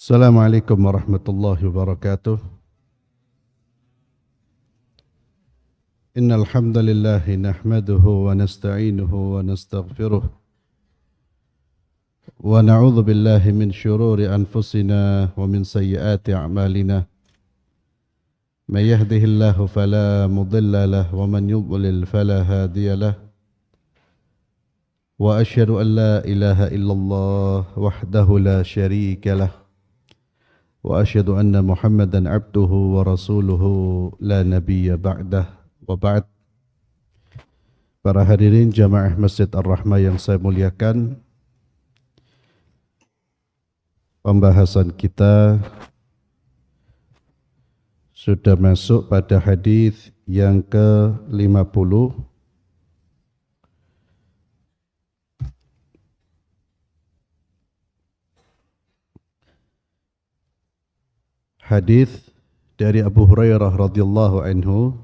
Assalamualaikum warahmatullahi wabarakatuh. Innal hamdalillah nahmaduhu wa nasta'inuhu wa nastaghfiruh wa na'udzu billahi min shururi anfusina wa min sayyiati a'malina. May yahdihillahu fala mudilla lahu wa man yudlil fala hadiya lahu. Wa asyhadu an la ilaha illallah wahdahu la syarika lahu. Wa asyhadu anna Muhammadan abduhu wa rasuluhu la nabiyya ba'dah wa ba'd. Para hadirin jamaah Masjid Ar-Rahmah yang saya muliakan, pembahasan kita sudah masuk pada hadis yang ke-50 hadis dari Abu Hurairah radhiyallahu anhu,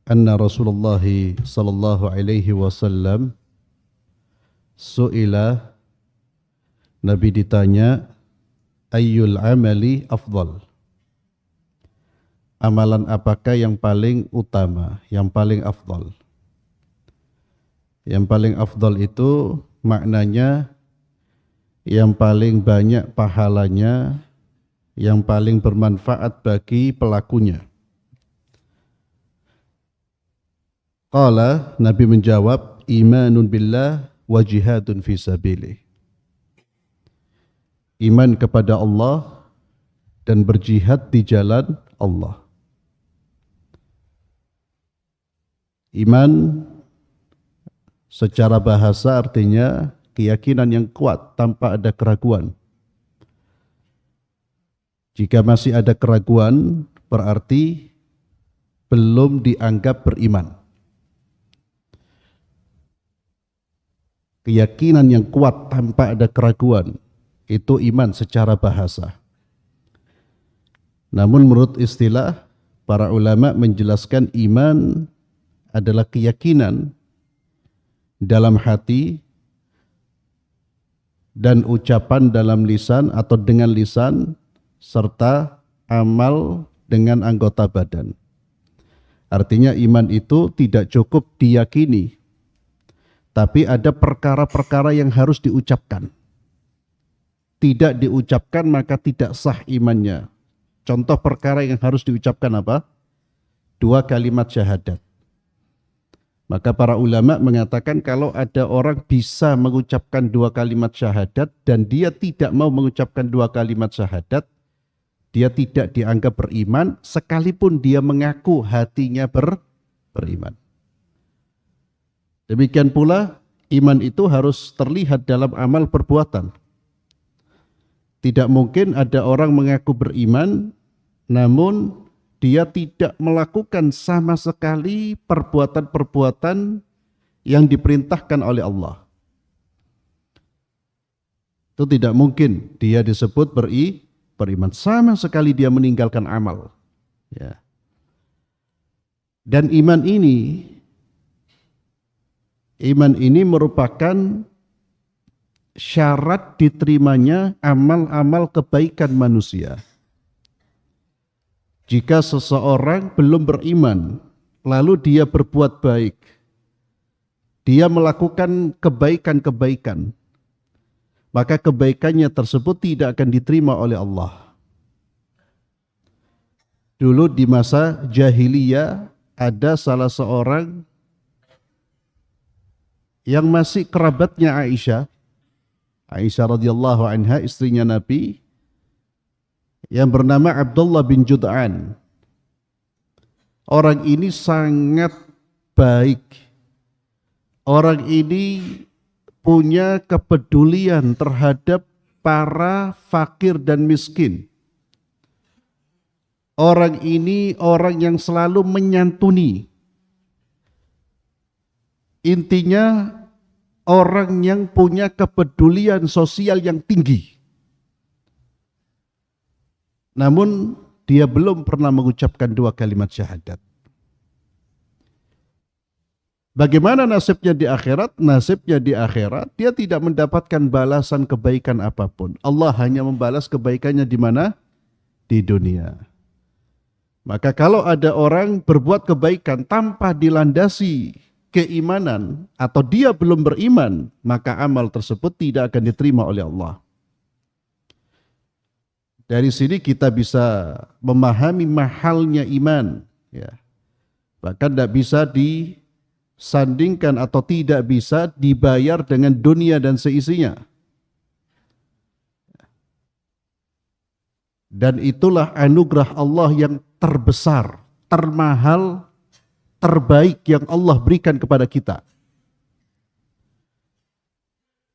anna Rasulullah sallallahu alaihi wasallam su'ila, Nabi ditanya, ayyul amali afdal, amalan apakah yang paling utama, yang paling afdal. Yang paling afdal itu maknanya yang paling banyak pahalanya, yang paling bermanfaat bagi pelakunya. Qala, Nabi menjawab, imanun billah wa jihadun fi sabilih. Iman kepada Allah dan berjihad di jalan Allah. Iman secara bahasa artinya keyakinan yang kuat tanpa ada keraguan. Jika masih ada keraguan, berarti belum dianggap beriman. Keyakinan yang kuat tanpa ada keraguan, itu iman secara bahasa. Namun menurut istilah, para ulama menjelaskan iman adalah keyakinan dalam hati dan ucapan dalam lisan atau dengan lisan, serta amal dengan anggota badan. Artinya iman itu tidak cukup diyakini, tapi ada perkara-perkara yang harus diucapkan. Tidak diucapkan maka tidak sah imannya. Contoh perkara yang harus diucapkan apa? 2 kalimat syahadat. Maka para ulama mengatakan kalau ada orang bisa mengucapkan 2 kalimat syahadat dan dia tidak mau mengucapkan 2 kalimat syahadat, dia tidak dianggap beriman sekalipun dia mengaku hatinya beriman. Demikian pula iman itu harus terlihat dalam amal perbuatan. Tidak mungkin ada orang mengaku beriman namun dia tidak melakukan sama sekali perbuatan-perbuatan yang diperintahkan oleh Allah. Itu tidak mungkin dia disebut beriman, sama sekali dia meninggalkan amal. Ya. Dan iman ini merupakan syarat diterimanya amal-amal kebaikan manusia. Jika seseorang belum beriman, lalu dia berbuat baik, dia melakukan kebaikan-kebaikan, maka kebaikannya tersebut tidak akan diterima oleh Allah. Dulu di masa jahiliyah ada salah seorang yang masih kerabatnya Aisyah radhiyallahu anha, istrinya Nabi, yang bernama Abdullah bin Jud'an. Orang ini sangat baik. Orang ini punya kepedulian terhadap para fakir dan miskin. Orang ini orang yang selalu menyantuni. Intinya orang yang punya kepedulian sosial yang tinggi. Namun dia belum pernah mengucapkan 2 kalimat syahadat. Bagaimana nasibnya di akhirat? Nasibnya di akhirat dia tidak mendapatkan balasan kebaikan apapun. Allah hanya membalas kebaikannya di mana? Di dunia. Maka kalau ada orang berbuat kebaikan tanpa dilandasi keimanan atau dia belum beriman, maka amal tersebut tidak akan diterima oleh Allah. Dari sini kita bisa memahami mahalnya iman, ya. Bahkan tidak bisa disandingkan atau tidak bisa dibayar dengan dunia dan seisinya. Dan itulah anugerah Allah yang terbesar, termahal, terbaik yang Allah berikan kepada kita.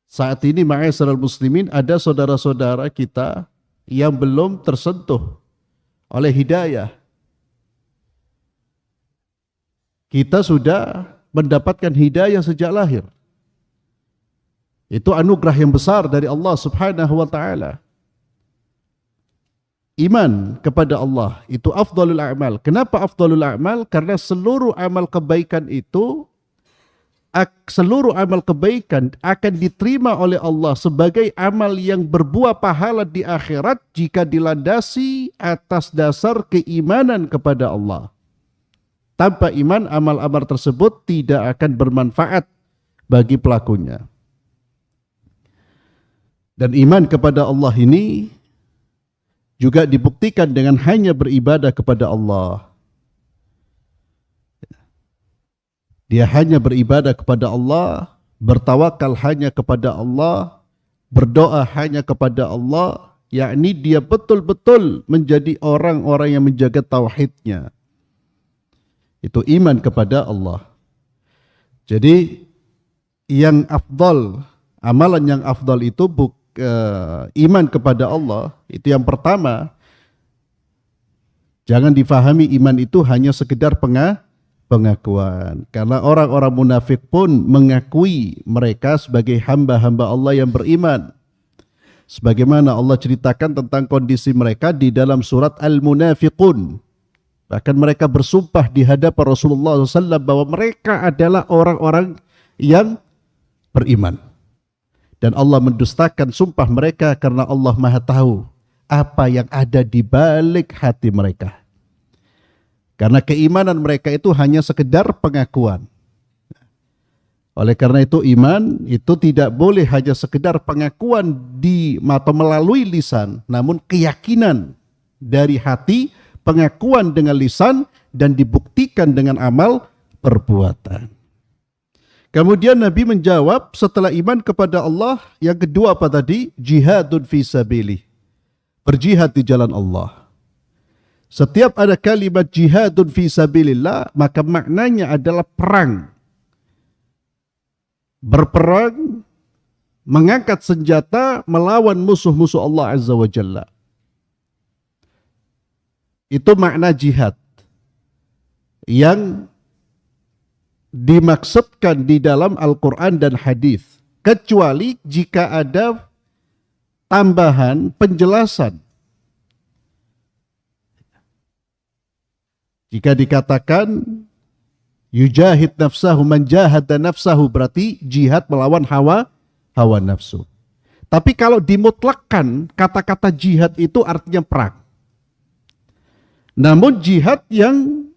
Saat ini ma'asyiral muslimin, ada saudara-saudara kita yang belum tersentuh oleh hidayah. Kita sudah mendapatkan hidayah sejak lahir. Itu anugerah yang besar dari Allah Subhanahu wa taala. Iman kepada Allah itu afdalul a'mal. Kenapa afdalul a'mal? Karena seluruh amal kebaikan itu, seluruh amal kebaikan akan diterima oleh Allah sebagai amal yang berbuah pahala di akhirat jika dilandasi atas dasar keimanan kepada Allah. Tanpa iman, amal-amal tersebut tidak akan bermanfaat bagi pelakunya. Dan iman kepada Allah ini juga dibuktikan dengan hanya beribadah kepada Allah. Dia hanya beribadah kepada Allah, bertawakal hanya kepada Allah, berdoa hanya kepada Allah, yakni dia betul-betul menjadi orang-orang yang menjaga tauhidnya. Itu iman kepada Allah. Jadi yang afdal, amalan yang afdal itu iman kepada Allah. Itu yang pertama. Jangan difahami iman itu hanya sekedar pengakuan. Karena orang-orang munafik pun mengakui mereka sebagai hamba-hamba Allah yang beriman. Sebagaimana Allah ceritakan tentang kondisi mereka di dalam surat Al-Munafiqun. Bahkan mereka bersumpah di hadapan Rasulullah SAW bahwa mereka adalah orang-orang yang beriman. Dan Allah mendustakan sumpah mereka karena Allah Maha tahu apa yang ada di balik hati mereka. Karena keimanan mereka itu hanya sekedar pengakuan. Oleh karena itu iman itu tidak boleh hanya sekedar pengakuan atau melalui lisan, namun keyakinan dari hati, pengakuan dengan lisan dan dibuktikan dengan amal perbuatan. Kemudian Nabi menjawab setelah iman kepada Allah, yang kedua apa tadi? Jihadun fi sabilih. Berjihad di jalan Allah. Setiap ada kalimat jihadun fi sabilillah, maka maknanya adalah perang. Berperang, mengangkat senjata melawan musuh-musuh Allah Azza wa Jalla. Itu makna jihad yang dimaksudkan di dalam Al-Quran dan hadis, kecuali jika ada tambahan penjelasan. Jika dikatakan yujahid nafsahu man jahada nafsahu, berarti jihad melawan hawa nafsu. Tapi kalau dimutlakkan, kata-kata jihad itu artinya perang. Namun jihad yang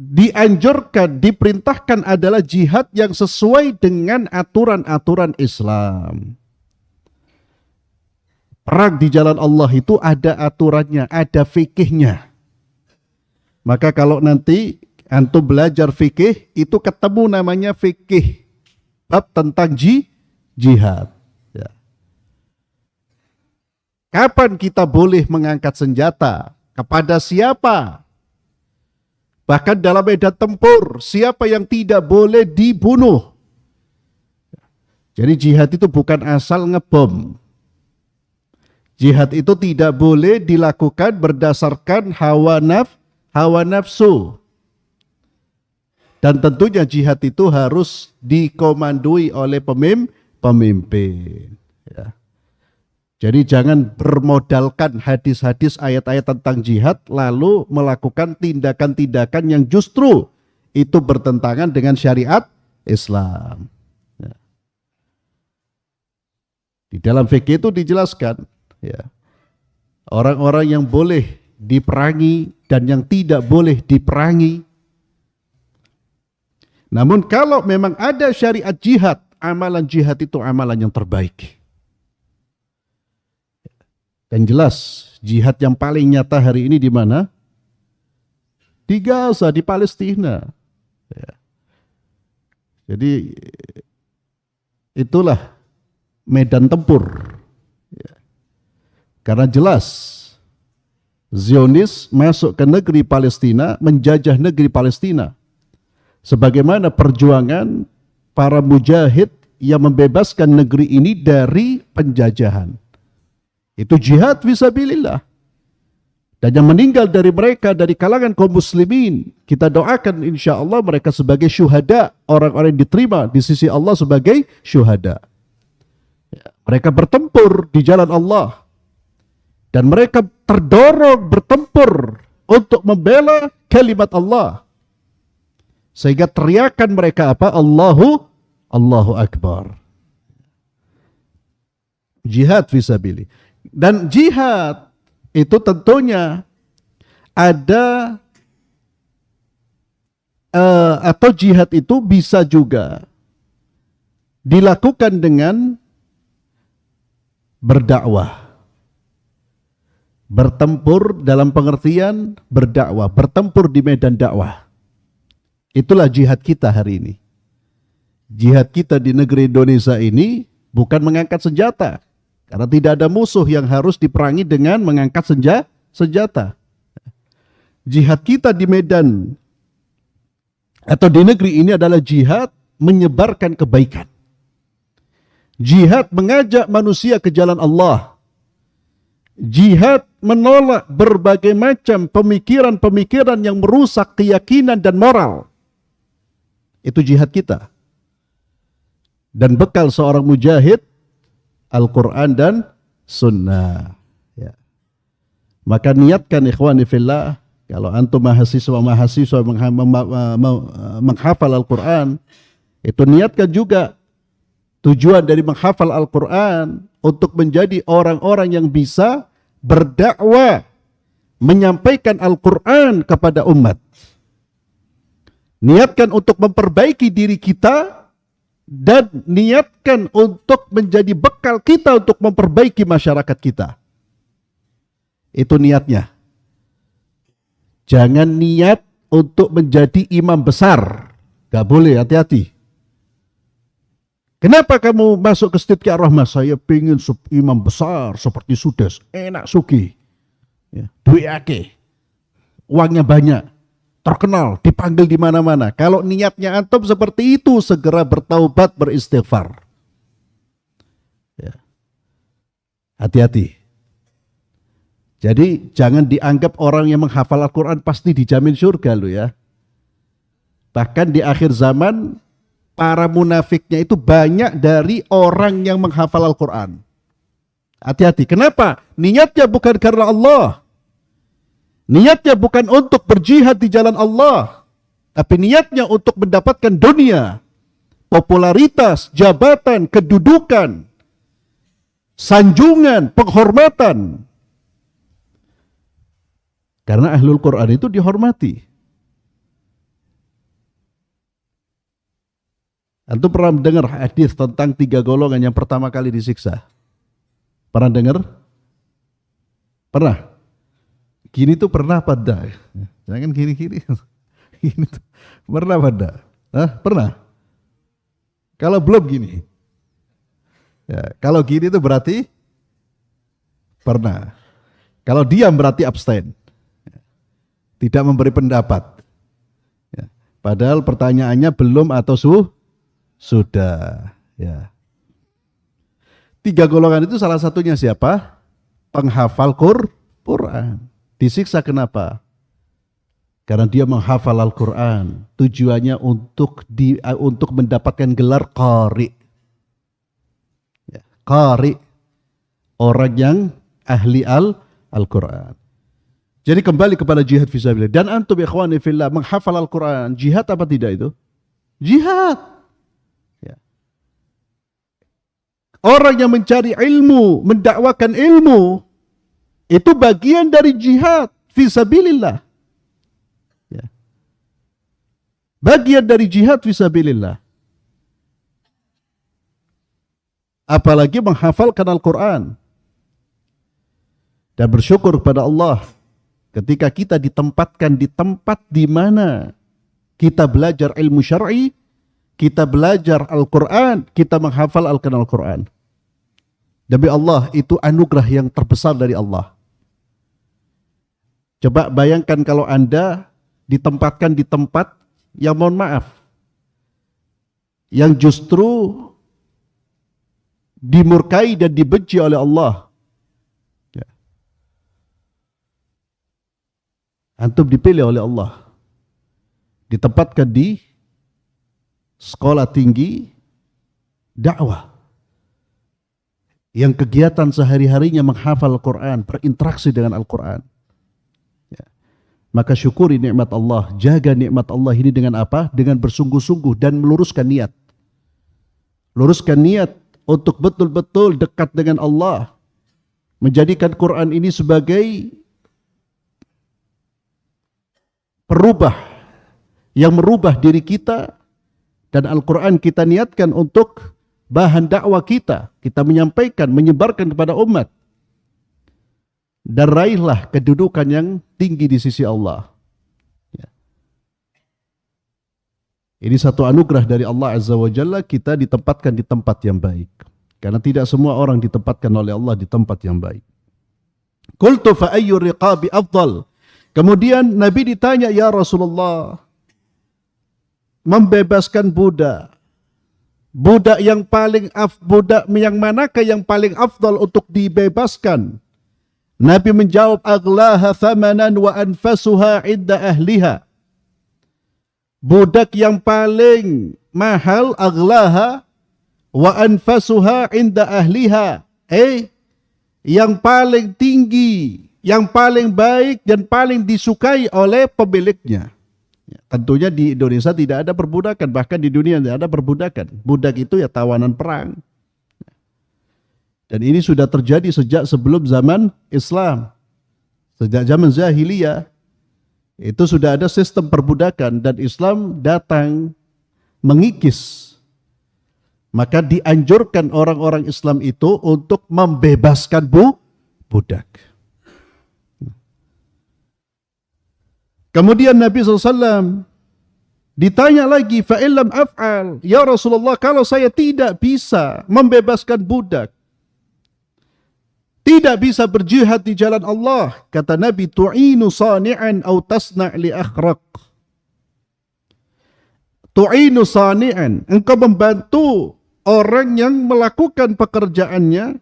dianjurkan, diperintahkan adalah jihad yang sesuai dengan aturan-aturan Islam. Perang di jalan Allah itu ada aturannya, ada fikihnya. Maka kalau nanti antum belajar fikih, itu ketemu namanya fikih bab tentang jihad. Ya. Kapan kita boleh mengangkat senjata? Kepada siapa? Bahkan dalam medan tempur, siapa yang tidak boleh dibunuh? Jadi jihad itu bukan asal ngebom. Jihad itu tidak boleh dilakukan berdasarkan hawa nafsu. Dan tentunya jihad itu harus dikomandoi oleh pemimpin. Ya. Jadi jangan bermodalkan hadis-hadis ayat-ayat tentang jihad lalu melakukan tindakan-tindakan yang justru itu bertentangan dengan syariat Islam. Ya. Di dalam fikih itu dijelaskan, ya, orang-orang yang boleh diperangi dan yang tidak boleh diperangi. Namun kalau memang ada syariat jihad, amalan jihad itu amalan yang terbaik. Dan jelas jihad yang paling nyata hari ini di mana? Di Gaza, di Palestina. Ya. Jadi itulah medan tempur. Ya. Karena jelas Zionis masuk ke negeri Palestina, menjajah negeri Palestina. Sebagaimana perjuangan para mujahid yang membebaskan negeri ini dari penjajahan. Itu jihad fisabilillah. Dan yang meninggal dari mereka, dari kalangan kaum muslimin, kita doakan insya Allah mereka sebagai syuhada, orang-orang yang diterima di sisi Allah sebagai syuhada. Mereka bertempur di jalan Allah. Dan mereka terdorong bertempur untuk membela kalimat Allah. Sehingga teriakan mereka apa? Allahu Akbar. Jihad fisabilillah. Dan jihad itu tentunya ada atau jihad itu bisa juga dilakukan dengan berdakwah. Bertempur dalam pengertian berdakwah, bertempur di medan dakwah. Itulah jihad kita hari ini. Jihad kita di negeri Indonesia ini bukan mengangkat senjata. Karena tidak ada musuh yang harus diperangi dengan mengangkat senjata. Jihad kita di medan atau di negeri ini adalah jihad menyebarkan kebaikan. Jihad mengajak manusia ke jalan Allah. Jihad menolak berbagai macam pemikiran-pemikiran yang merusak keyakinan dan moral. Itu jihad kita. Dan bekal seorang mujahid Al-Quran dan Sunnah. Ya. Maka niatkan ikhwani fillah, kalau antum mahasiswa menghafal Al-Quran, itu niatkan juga tujuan dari menghafal Al-Quran untuk menjadi orang-orang yang bisa berdakwah, menyampaikan Al-Quran kepada umat. Niatkan untuk memperbaiki diri kita dan niatkan untuk menjadi bekal kita untuk memperbaiki masyarakat kita. Itu niatnya. Jangan niat untuk menjadi imam besar. Gak boleh, hati-hati. Kenapa kamu masuk ke Masjid Ar-Rahmah? Saya pengen imam besar seperti Sudes. Enak sugi. Ya, duit ake. Uangnya banyak. Terkenal, dipanggil di mana-mana. Kalau niatnya antum seperti itu, segera bertaubat, beristighfar. Ya. Hati-hati. Jadi jangan dianggap orang yang menghafal Al-Quran pasti dijamin surga lo ya. Bahkan di akhir zaman, para munafiknya itu banyak dari orang yang menghafal Al-Quran. Hati-hati. Kenapa? Niatnya bukan karena Allah. Niatnya bukan untuk berjihad di jalan Allah, tapi niatnya untuk mendapatkan dunia, popularitas, jabatan, kedudukan, sanjungan, penghormatan. Karena ahlul Quran itu dihormati. Antum pernah dengar hadis tentang 3 golongan yang pertama kali disiksa? Pernah dengar? Pernah? Gini tuh pernah pada, jangan gini-gini. Gini tuh pernah pada, pernah. Kalau belum gini, ya, kalau gini tuh berarti pernah. Kalau diam berarti abstain, tidak memberi pendapat. Ya. Padahal pertanyaannya belum atau sudah. Ya. 3 golongan itu salah satunya siapa? Penghafal Quran. Disiksa kenapa? Karena dia menghafal Al-Quran. Tujuannya untuk mendapatkan gelar qari. Ya, qari. Orang yang ahli Al-Quran. Jadi kembali kepada jihad fisabilillah. Dan antum ikhwani fillah menghafal Al-Quran. Jihad apa tidak itu? Jihad. Ya. Orang yang mencari ilmu, mendakwakan ilmu, itu bagian dari jihad fisabilillah. Ya. Bagian dari jihad fisabilillah. Apalagi menghafalkan Al-Quran. Dan bersyukur kepada Allah ketika kita ditempatkan di tempat di mana kita belajar ilmu syar'i, kita belajar Al-Quran, kita menghafal Al-Quran. Demi Allah, itu anugerah yang terbesar dari Allah. Coba bayangkan kalau Anda ditempatkan di tempat yang mohon maaf, yang justru dimurkai dan dibenci oleh Allah. Antum dipilih oleh Allah, ditempatkan di sekolah tinggi dakwah yang kegiatan sehari-harinya menghafal Al-Quran, berinteraksi dengan Al-Quran. Ya. Maka syukuri nikmat Allah, jaga nikmat Allah ini dengan apa? Dengan bersungguh-sungguh dan meluruskan niat. Luruskan niat untuk betul-betul dekat dengan Allah, menjadikan Quran ini sebagai perubah yang merubah diri kita, dan Al-Quran kita niatkan untuk bahan dakwah kita menyampaikan, menyebarkan kepada umat, dan raihlah kedudukan yang tinggi di sisi Allah. Ya. Ini satu anugerah dari Allah Azza wa Jalla, kita ditempatkan di tempat yang baik, karena tidak semua orang ditempatkan oleh Allah di tempat yang baik. Qultu fa ayyu riqabi afdal. Kemudian Nabi ditanya, ya Rasulullah, membebaskan budak, budak yang manakah yang paling afdal untuk dibebaskan? Nabi menjawab, aghlaha thamanan wa anfasuha idda ahliha. Budak yang paling mahal, aghlaha wa anfasuha inda ahliha. Yang paling tinggi, yang paling baik dan paling disukai oleh pemiliknya. Ya, tentunya di Indonesia tidak ada perbudakan, bahkan di dunia tidak ada perbudakan. Budak itu ya tawanan perang. Dan ini sudah terjadi sejak sebelum zaman Islam. Sejak zaman Jahiliyah itu sudah ada sistem perbudakan, dan Islam datang mengikis. Maka dianjurkan orang-orang Islam itu untuk membebaskan budak. Kemudian Nabi SAW ditanya lagi, fa'illam af'al, ya Rasulullah, kalau saya tidak bisa membebaskan budak, tidak bisa berjihad di jalan Allah, kata Nabi, tu'inu sani'an au tasna' li akhraq. Tu'inu sani'an, engkau membantu orang yang melakukan pekerjaannya.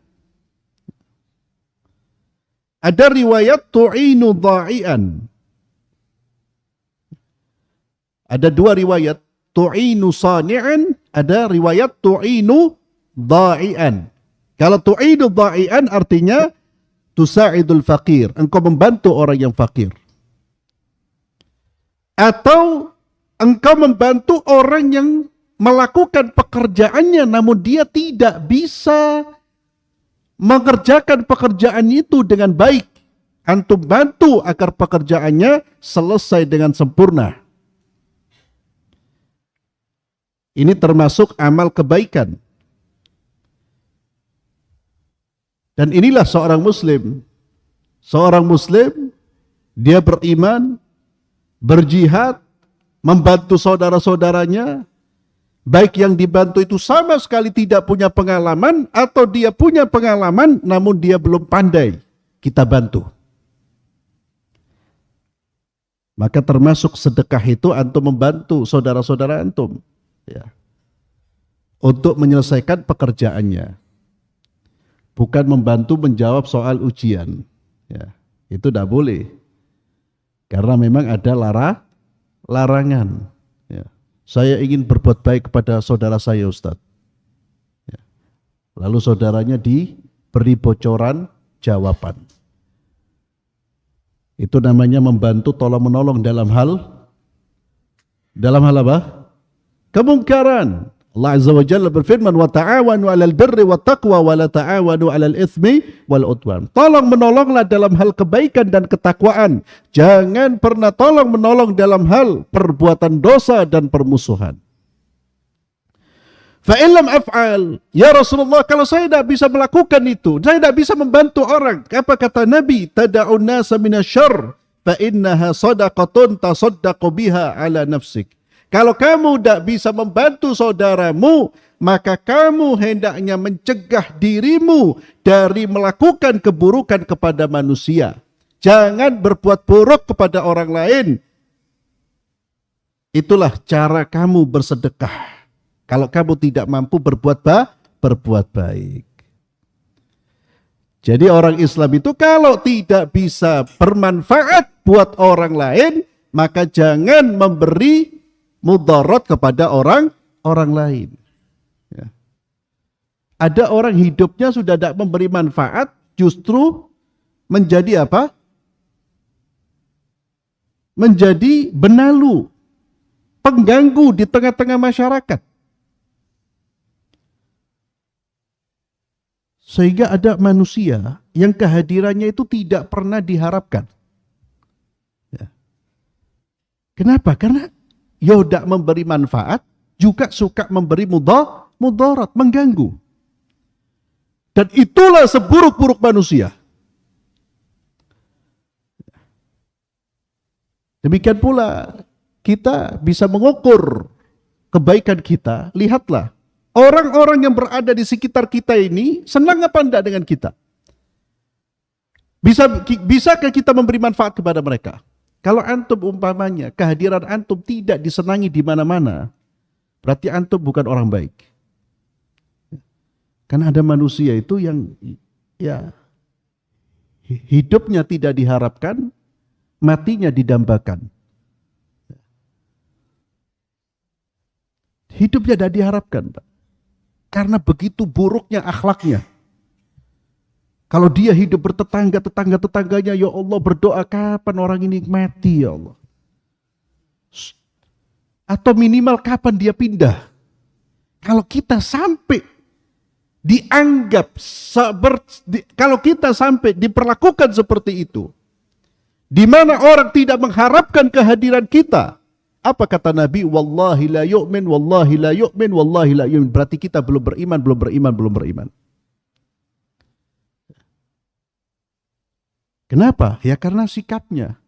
Ada riwayat tu'inu dha'ian. Ada dua riwayat, tu'inu sani'an, ada riwayat tu'inu dha'ian. Kalau tu'inu dha'ian artinya tusa'idul faqir, engkau membantu orang yang fakir. Atau engkau membantu orang yang melakukan pekerjaannya namun dia tidak bisa mengerjakan pekerjaan itu dengan baik. Antum bantu agar pekerjaannya selesai dengan sempurna. Ini termasuk amal kebaikan. Dan inilah seorang muslim. Seorang muslim, dia beriman, berjihad, membantu saudara-saudaranya, baik yang dibantu itu sama sekali tidak punya pengalaman, atau dia punya pengalaman namun dia belum pandai, kita bantu. Maka termasuk sedekah itu antum membantu saudara-saudara antum. Ya. Untuk menyelesaikan pekerjaannya, bukan membantu menjawab soal ujian. Ya. Itu tidak boleh, karena memang ada larangan. Ya. Saya ingin berbuat baik kepada saudara saya, Ustadz. Ya. Lalu saudaranya diberi bocoran jawaban. Itu namanya membantu tolong menolong dalam hal apa? Kemungkaran. Allah Azza wa Jalla berfirman, wa ta'awanu 'alal birri wat taqwa wa la ta'awanu 'alal itsmi wal udwan. Tolong menolonglah dalam hal kebaikan dan ketakwaan. Jangan pernah tolong menolong dalam hal perbuatan dosa dan permusuhan. Fa illam af'al, ya Rasulullah, kalau saya tidak bisa melakukan itu, saya tidak bisa membantu orang, apa kata Nabi? Tada'un nasa minasyarr fa innaha shadaqatun tasaddaqu biha ala nafsik. Kalau kamu tidak bisa membantu saudaramu, maka kamu hendaknya mencegah dirimu dari melakukan keburukan kepada manusia. Jangan berbuat buruk kepada orang lain. Itulah cara kamu bersedekah. Kalau kamu tidak mampu berbuat baik. Jadi orang Islam itu kalau tidak bisa bermanfaat buat orang lain, maka jangan memberi mudarat kepada orang lain. Ya. Ada orang hidupnya sudah tidak memberi manfaat, justru menjadi apa? Menjadi benalu, pengganggu di tengah-tengah masyarakat. Sehingga ada manusia yang kehadirannya itu tidak pernah diharapkan. Ya. Kenapa? Karena tidak memberi manfaat, juga suka memberi mudarat, mengganggu. Dan itulah seburuk-buruk manusia. Demikian pula kita bisa mengukur kebaikan kita. Lihatlah, orang-orang yang berada di sekitar kita ini senang apa enggak dengan kita? Bisakah kita memberi manfaat kepada mereka? Kalau antum umpamanya kehadiran antum tidak disenangi di mana-mana, berarti antum bukan orang baik. Karena ada manusia itu yang hidupnya tidak diharapkan, matinya didambakan. Hidupnya tidak diharapkan, Pak. Karena begitu buruknya akhlaknya. Kalau dia hidup tetangga-tetangganya, ya Allah berdoa kapan orang ini mati ya Allah. Atau minimal kapan dia pindah. Kalau kita sampai dianggap, kalau kita sampai diperlakukan seperti itu, di mana orang tidak mengharapkan kehadiran kita, apa kata Nabi? Wallahi la yu'min, wallahi la yu'min, wallahi la yu'min. Berarti kita belum beriman. Kenapa? Ya karena sikapnya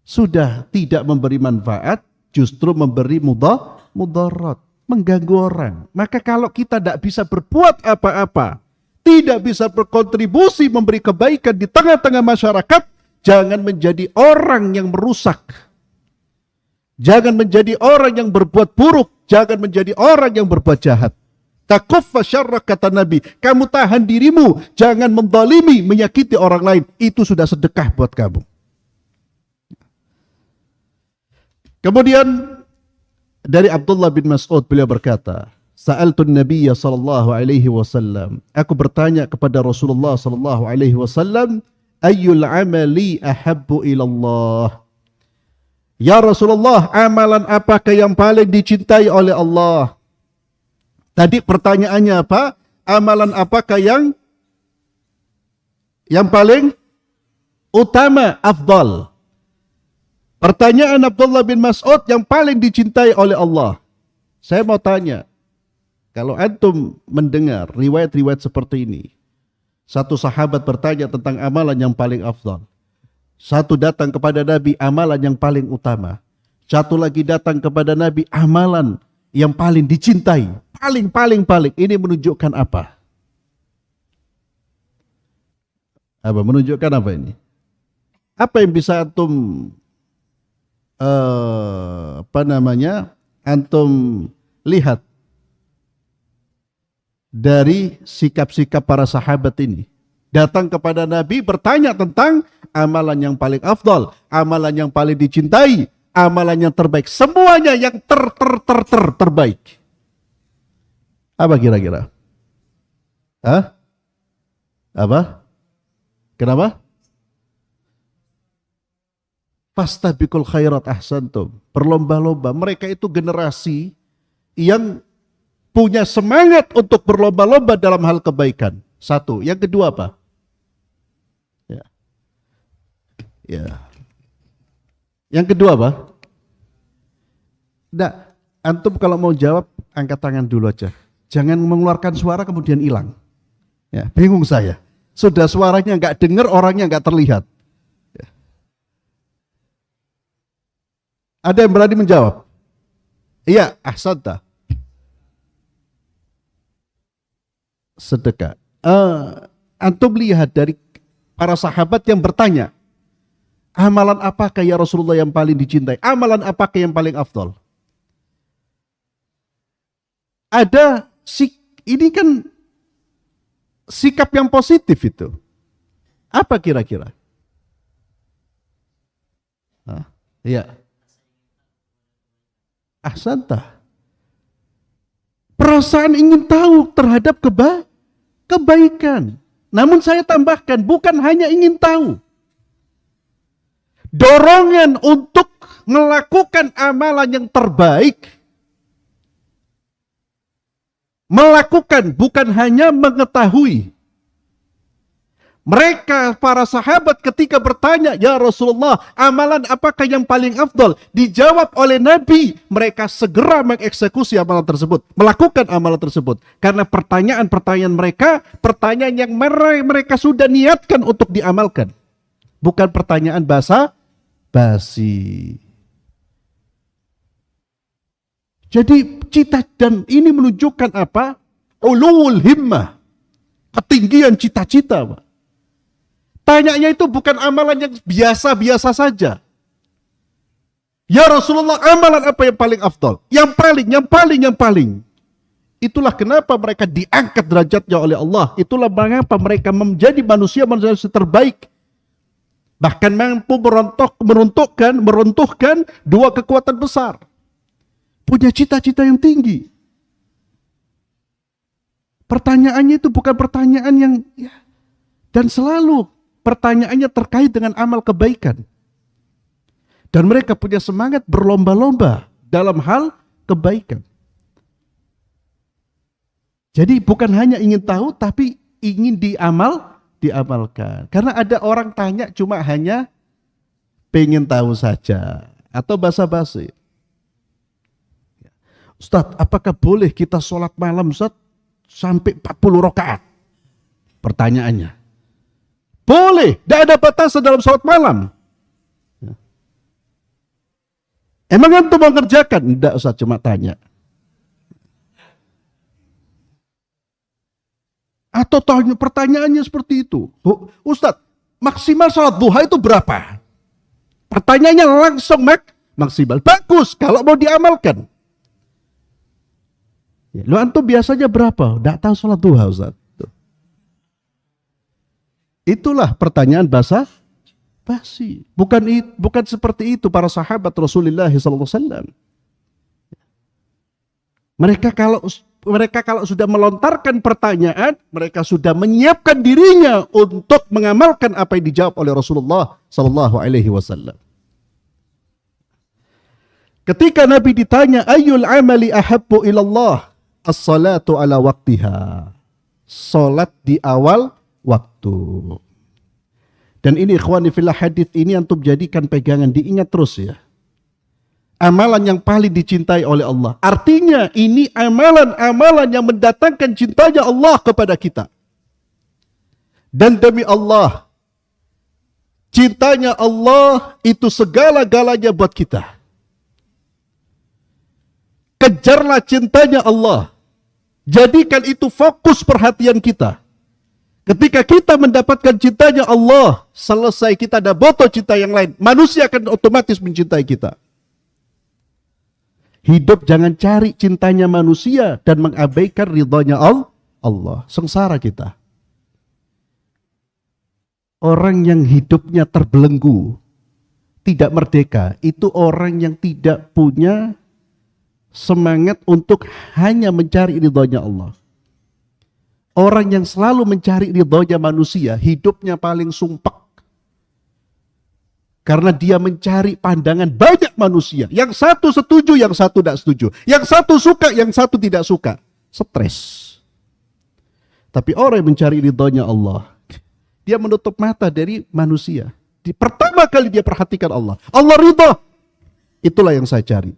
sudah tidak memberi manfaat, justru memberi mudarat, mengganggu orang. Maka kalau kita tidak bisa berbuat apa-apa, tidak bisa berkontribusi memberi kebaikan di tengah-tengah masyarakat, jangan menjadi orang yang merusak. Jangan menjadi orang yang berbuat buruk, jangan menjadi orang yang berbuat jahat. Takuffa syarra, kata Nabi, kamu tahan dirimu, jangan menzalimi, menyakiti orang lain. Itu sudah sedekah buat kamu. Kemudian dari Abdullah bin Mas'ud, beliau berkata, Sa'altun Nabiyya sallallahu alaihi wasallam, aku bertanya kepada Rasulullah sallallahu alaihi wasallam, ayyul amali ahabbu ilallah. Ya Rasulullah, amalan apakah yang paling dicintai oleh Allah? Tadi pertanyaannya apa? Amalan apakah yang paling utama, afdal? Pertanyaan Abdullah bin Mas'ud, yang paling dicintai oleh Allah. Saya mau tanya, kalau antum mendengar riwayat-riwayat seperti ini, satu sahabat bertanya tentang amalan yang paling afdal. Satu datang kepada Nabi, amalan yang paling utama. Satu lagi datang kepada Nabi, amalan yang paling dicintai. Paling. Ini menunjukkan apa? Menunjukkan apa ini? Apa yang bisa antum antum lihat dari sikap-sikap para sahabat ini? Datang kepada Nabi bertanya tentang amalan yang paling afdal, amalan yang paling dicintai, amalan yang terbaik, semuanya yang terbaik. Apa kira-kira? Apa? Kenapa? Fastabiqul khairat ahsantum. Berlomba-lomba. Mereka itu generasi yang punya semangat untuk berlomba-lomba dalam hal kebaikan. Satu. Yang kedua apa? Ya. Yang kedua apa? Nah, antum kalau mau jawab angkat tangan dulu aja. Jangan mengeluarkan suara kemudian hilang. Ya, bingung saya. Sudah suaranya nggak dengar, orangnya nggak terlihat. Ya. Ada yang berani menjawab? Iya, ahsanta. Sedekah. Antum lihat dari para sahabat yang bertanya, amalan apakah ya Rasulullah yang paling dicintai? Amalan apakah yang paling afdal? Ada ini kan sikap yang positif itu. Apa kira-kira? Iya. Ahsanta. Perasaan ingin tahu terhadap kebaikan. Namun saya tambahkan, bukan hanya ingin tahu. Dorongan untuk melakukan amalan yang terbaik. Melakukan, bukan hanya mengetahui. Mereka, para sahabat ketika bertanya, ya Rasulullah, amalan apakah yang paling afdal? Dijawab oleh Nabi, mereka segera mengeksekusi amalan tersebut, melakukan amalan tersebut. Karena pertanyaan-pertanyaan mereka, pertanyaan yang mereka sudah niatkan untuk diamalkan. Bukan pertanyaan basa-basi. Jadi cita, dan ini menunjukkan apa? Ulul himmah, ketinggian cita-cita, Pak. Tanyanya itu bukan amalan yang biasa-biasa saja. Ya Rasulullah, amalan apa yang paling afdal? Yang paling. Itulah kenapa mereka diangkat derajatnya oleh Allah. Itulah mengapa mereka menjadi manusia terbaik. Bahkan mampu meruntuhkan dua kekuatan besar. Punya cita-cita yang tinggi. Pertanyaannya itu bukan pertanyaan yang dan selalu pertanyaannya terkait dengan amal kebaikan. Dan mereka punya semangat berlomba-lomba dalam hal kebaikan. Jadi bukan hanya ingin tahu, tapi ingin diamalkan. Karena ada orang tanya cuma hanya pengen tahu saja. Atau basa-basi. Ustadz, apakah boleh kita sholat malam Ustadz sampai 40 rakaat? Pertanyaannya. Boleh, tidak ada batasan dalam sholat malam. Emang antum mau ngerjakan? Tidak, Ustaz, cuma tanya. Atau pertanyaannya seperti itu. Ustaz, maksimal sholat duha itu berapa? Pertanyaannya langsung maksimal. Bagus, kalau mau diamalkan. Lu antum biasanya berapa? Tidak tahu sholat duha, Ustaz. Itulah pertanyaan basa-basi. Bukan seperti itu para sahabat Rasulullah SAW. Mereka kalau sudah melontarkan pertanyaan, mereka sudah menyiapkan dirinya untuk mengamalkan apa yang dijawab oleh Rasulullah SAW. Ketika Nabi ditanya, ayyul amali ahabbu ilallah, as-salatu ala waktiha. Salat di awal waktu. Dan ini ikhwani fillah, hadis ini antum jadikan pegangan, diingat terus ya. Amalan yang paling dicintai oleh Allah. Artinya ini amalan-amalan yang mendatangkan cintanya Allah kepada kita. Dan demi Allah, cintanya Allah itu segala-galanya buat kita. Kejarlah cintanya Allah. Jadikan itu fokus perhatian kita. Ketika kita mendapatkan cintanya Allah, selesai, kita ada butuh cinta yang lain. Manusia akan otomatis mencintai kita. Hidup jangan cari cintanya manusia dan mengabaikan ridhonya Allah. Sengsara kita. Orang yang hidupnya terbelenggu, tidak merdeka, itu orang yang tidak punya semangat untuk hanya mencari ridhonya Allah. Orang yang selalu mencari ridhonya manusia, hidupnya paling sumpek. Karena dia mencari pandangan banyak manusia. Yang satu setuju, yang satu tidak setuju. Yang satu suka, yang satu tidak suka. Stres. Tapi orang yang mencari ridhonya Allah, dia menutup mata dari manusia. Pertama kali dia perhatikan Allah. Allah ridho. Itulah yang saya cari.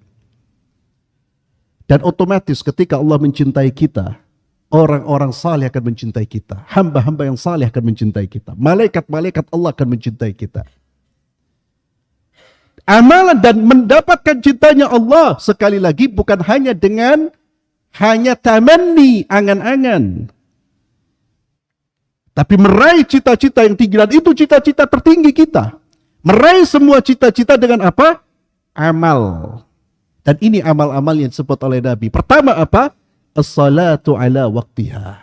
Dan otomatis ketika Allah mencintai kita, orang-orang saleh akan mencintai kita. Hamba-hamba yang saleh akan mencintai kita. Malaikat-malaikat Allah akan mencintai kita. Amalan dan mendapatkan cintanya Allah sekali lagi bukan hanya dengan hanya tamanni, angan-angan. Tapi meraih cita-cita yang tinggi, dan itu cita-cita tertinggi kita. Meraih semua cita-cita dengan apa? Amal. Dan ini amal-amal yang disebut oleh Nabi. Pertama apa? As-salatu ala waktiha.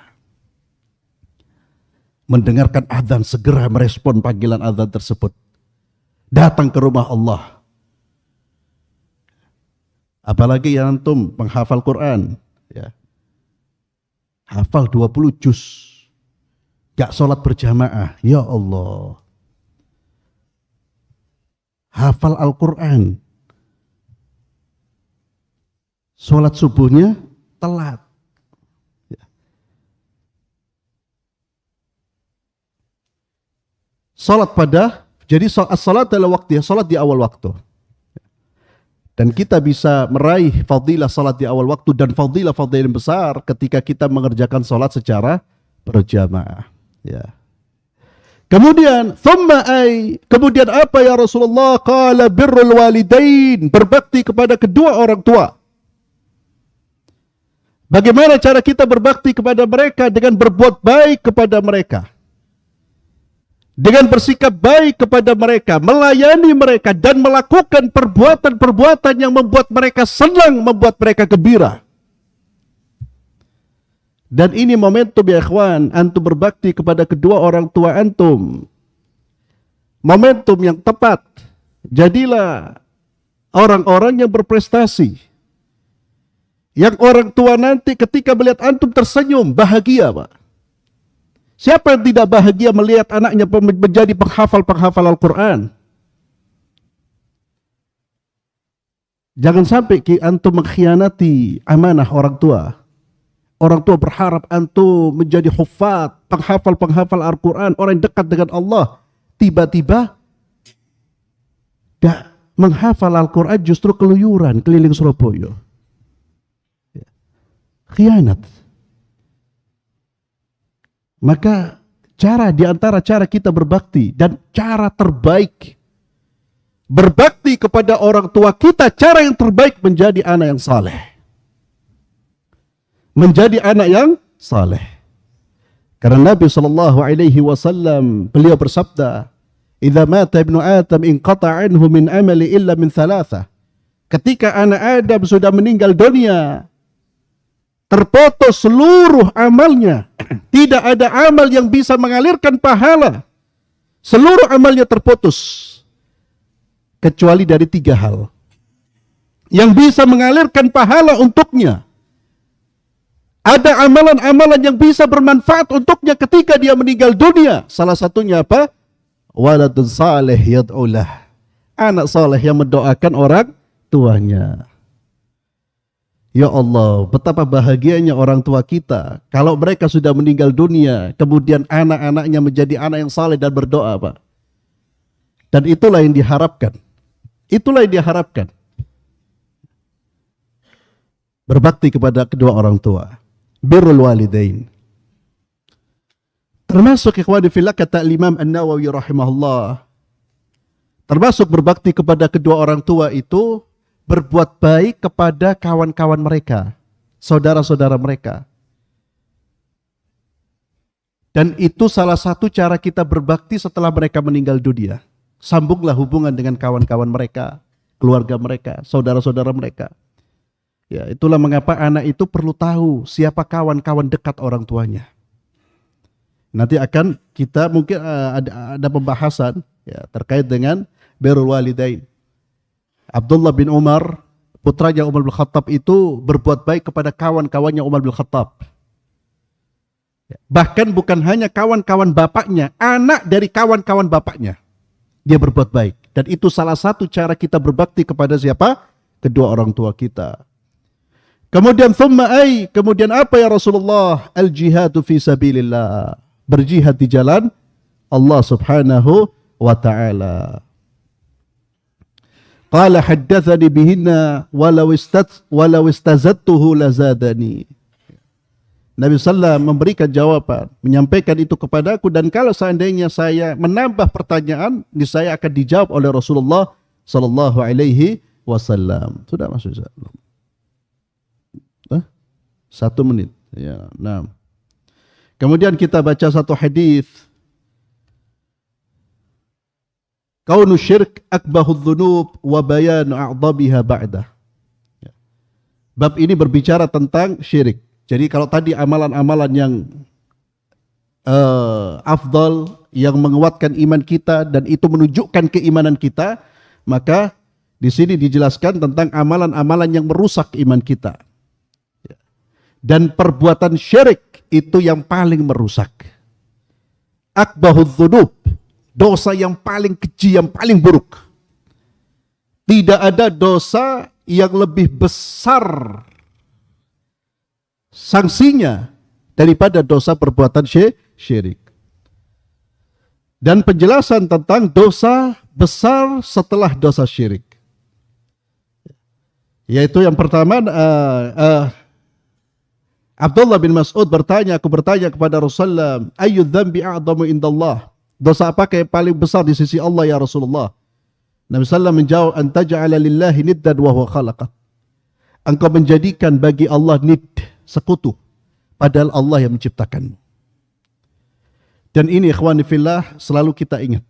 Mendengarkan azan, segera merespon panggilan azan tersebut. Datang ke rumah Allah. Apalagi yang antum menghafal Quran, ya. Hafal 20 juz. Gak sholat berjamaah, ya Allah. Hafal Al-Quran. Sholat subuhnya telat. Ya. Sholat jadi sholat adalah waktu, sholat di awal waktu. Dan kita bisa meraih fadilah salat di awal waktu dan fadilah yang besar ketika kita mengerjakan salat secara berjamaah. Ya. Kemudian, kemudian apa ya Rasulullah? Qala birrul walidain, berbakti kepada kedua orang tua. Bagaimana cara kita berbakti kepada mereka? Dengan berbuat baik kepada mereka. Dengan bersikap baik kepada mereka, melayani mereka, dan melakukan perbuatan-perbuatan yang membuat mereka senang, membuat mereka gembira. Dan ini momentum ya ikhwan, antum berbakti kepada kedua orang tua antum. Momentum yang tepat. Jadilah orang-orang yang berprestasi. Yang orang tua nanti ketika melihat antum tersenyum, bahagia Pak. Siapa yang tidak bahagia melihat anaknya menjadi penghafal Al-Quran? Jangan sampai antum mengkhianati amanah orang tua. Orang tua berharap antum menjadi hufaz, penghafal Al-Quran, orang yang dekat dengan Allah. Tiba-tiba tidak menghafal Al-Quran, justru keluyuran keliling Surabaya. Khianat. Maka di antara cara kita berbakti dan cara terbaik berbakti kepada orang tua kita, cara yang terbaik menjadi anak yang saleh. Menjadi anak yang saleh. Karena Nabi SAW beliau bersabda, "Idza mata ibnu Adam inqata anhu min amali illa min thalatha." Ketika anak Adam sudah meninggal dunia, terputus seluruh amalnya. Tidak ada amal yang bisa mengalirkan pahala. Seluruh amalnya terputus. Kecuali dari 3 hal. Yang bisa mengalirkan pahala untuknya. Ada amalan-amalan yang bisa bermanfaat untuknya ketika dia meninggal dunia. Salah satunya apa? Waladun salih yad'ulah. Anak saleh yang mendoakan orang tuanya. Ya Allah, betapa bahagianya orang tua kita. Kalau mereka sudah meninggal dunia, kemudian anak-anaknya menjadi anak yang saleh dan berdoa, Pak. Dan itulah yang diharapkan. Itulah yang diharapkan. Berbakti kepada kedua orang tua. Birrul walidain. Termasuk ikhwani fillah kata Imam An-Nawawi rahimahullah. Termasuk berbakti kepada kedua orang tua itu berbuat baik kepada kawan-kawan mereka, saudara-saudara mereka. Dan itu salah satu cara kita berbakti setelah mereka meninggal dunia. Sambunglah hubungan dengan kawan-kawan mereka, keluarga mereka, saudara-saudara mereka. Ya, itulah mengapa anak itu perlu tahu siapa kawan-kawan dekat orang tuanya. Nanti akan kita mungkin ada pembahasan ya, terkait dengan birrul walidain. Abdullah bin Umar, putranya Umar bin Khattab itu berbuat baik kepada kawan-kawannya Umar bin Khattab. Bahkan bukan hanya kawan-kawan bapaknya, anak dari kawan-kawan bapaknya. Dia berbuat baik. Dan itu salah satu cara kita berbakti kepada siapa? Kedua orang tua kita. Kemudian kemudian apa ya Rasulullah? Al-jihadu fi sabilillah. Berjihad di jalan Allah Subhanahu wa ta'ala. Qala haddatsani bihinna walau istazadtuhu lazadani. Nabi sallallahu memberikan jawaban, menyampaikan itu kepadaku, dan kalau seandainya saya menambah pertanyaan, niscaya akan dijawab oleh Rasulullah sallallahu alaihi wasallam. Sudah masuk Ustaz? 1 menit. Ya, nah. Kemudian kita baca satu hadis. Kaunu syirk akbahudz dzunub wa bayanu a'dhabiha ba'dah. Bab ini berbicara tentang syirik. Jadi kalau tadi amalan-amalan yang afdal, yang menguatkan iman kita dan itu menunjukkan keimanan kita, maka di sini dijelaskan tentang amalan-amalan yang merusak iman kita. Dan perbuatan syirik itu yang paling merusak. Akbahudz dzunub, dosa yang paling keji, yang paling buruk. Tidak ada dosa yang lebih besar sanksinya daripada dosa perbuatan syirik. Dan penjelasan tentang dosa besar setelah dosa syirik, yaitu yang pertama, Abdullah bin Mas'ud bertanya, aku bertanya kepada Rasulullah, ayyu dzambi a'dhamu indallah? Dosa apakah yang paling besar di sisi Allah ya Rasulullah? Nabi sallallahu menjawab, an taj'ala lillahi niddan wa huwa khalaqak. Engkau menjadikan bagi Allah nid, sekutu, padahal Allah yang menciptakanmu. Dan ini ikhwani fillah selalu kita ingat.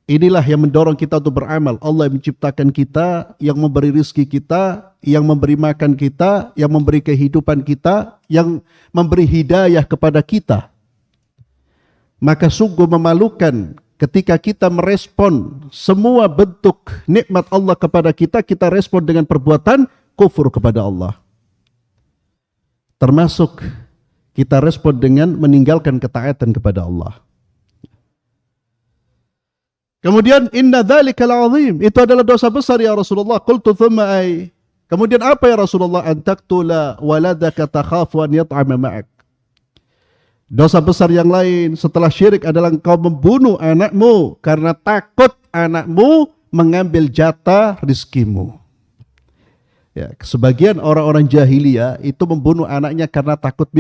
Inilah yang mendorong kita untuk beramal. Allah yang menciptakan kita, yang memberi rizki kita, yang memberi makan kita, yang memberi kehidupan kita, yang memberi hidayah kepada kita. Maka sungguh memalukan ketika kita merespon semua bentuk nikmat Allah kepada kita, kita respon dengan perbuatan kufur kepada Allah. Termasuk kita respon dengan meninggalkan ketaatan kepada Allah. Kemudian inna dzalika al'azim, itu adalah dosa besar ya Rasulullah. Qultu thumma ay. Kemudian apa ya Rasulullah? An taqtula waladaka takhafu an yat'ama ma'ak. Dosa besar yang lain setelah syirik adalah engkau membunuh anakmu karena takut anakmu mengambil jatah rizkimu. Ya, sebagian orang-orang jahiliyah itu membunuh anaknya karena takut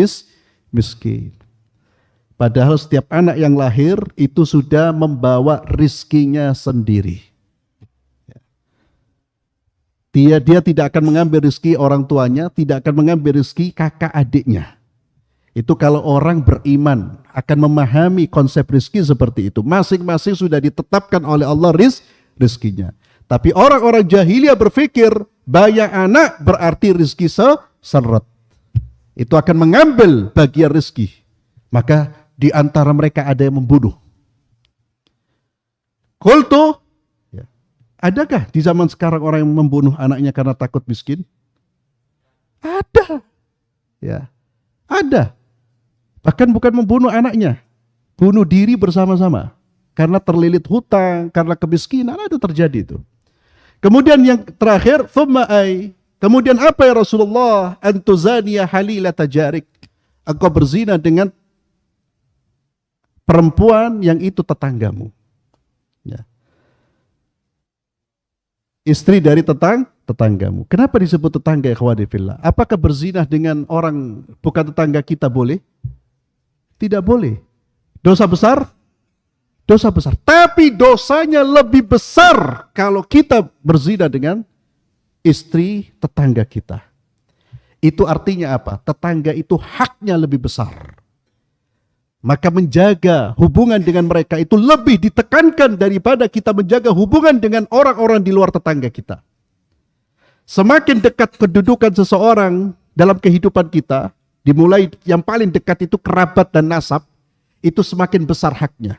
miskin. Padahal setiap anak yang lahir itu sudah membawa rizkinya sendiri. Dia tidak akan mengambil rizki orang tuanya, tidak akan mengambil rizki kakak adiknya. Itu kalau orang beriman akan memahami konsep rizki seperti itu. Masing-masing sudah ditetapkan oleh Allah rizkinya. Tapi orang-orang jahiliyah berpikir banyak anak berarti rizki seret. Itu akan mengambil bagian rizki. Maka di antara mereka ada yang membunuh. Qultu, adakah di zaman sekarang orang yang membunuh anaknya karena takut miskin? Ada. Ya, ada. Bahkan bukan membunuh anaknya, bunuh diri bersama-sama karena terlilit hutang, karena kemiskinan, ada terjadi itu. Kemudian yang terakhir, thumma ay. Kemudian apa ya Rasulullah? Antuzaniya halilata jarik. Engkau berzina dengan perempuan yang itu tetanggamu. Ya. Istri dari tetanggamu. Kenapa disebut tetangga ya ikhwani fillah? Apakah berzina dengan orang bukan tetangga kita boleh? Tidak boleh. Dosa besar? Dosa besar. Tapi dosanya lebih besar kalau kita berzina dengan istri tetangga kita. Itu artinya apa? Tetangga itu haknya lebih besar. Maka menjaga hubungan dengan mereka itu lebih ditekankan daripada kita menjaga hubungan dengan orang-orang di luar tetangga kita. Semakin dekat kedudukan seseorang dalam kehidupan kita, dimulai yang paling dekat itu kerabat dan nasab, itu semakin besar haknya.